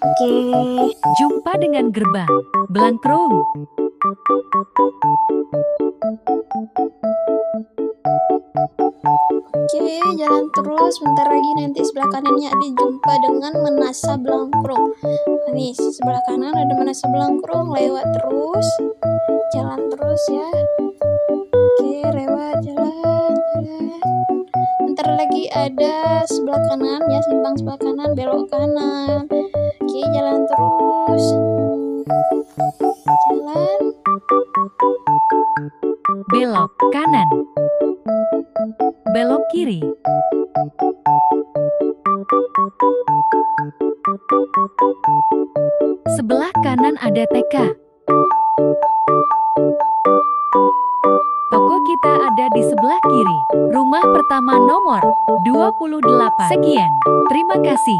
Oke. Jumpa dengan gerbang. Blangkrung. Oke, jalan terus. Bentar lagi nanti sebelah kanannya ada jumpa dengan Menasa Blangkrung. Nih, sebelah kanan ada Menasa Blangkrung. Lewat terus. Jalan terus ya. Oke, lewat jalan. Bentar lagi ada sebelah kanan ya, simpang sebelah kanan, belok kanan. Oke, jalan terus. Jalan. Belok kanan. Belok kiri. Sebelah kanan ada TK. Toko kita ada di sebelah kiri. Rumah pertama nomor 28. Sekian. Terima kasih.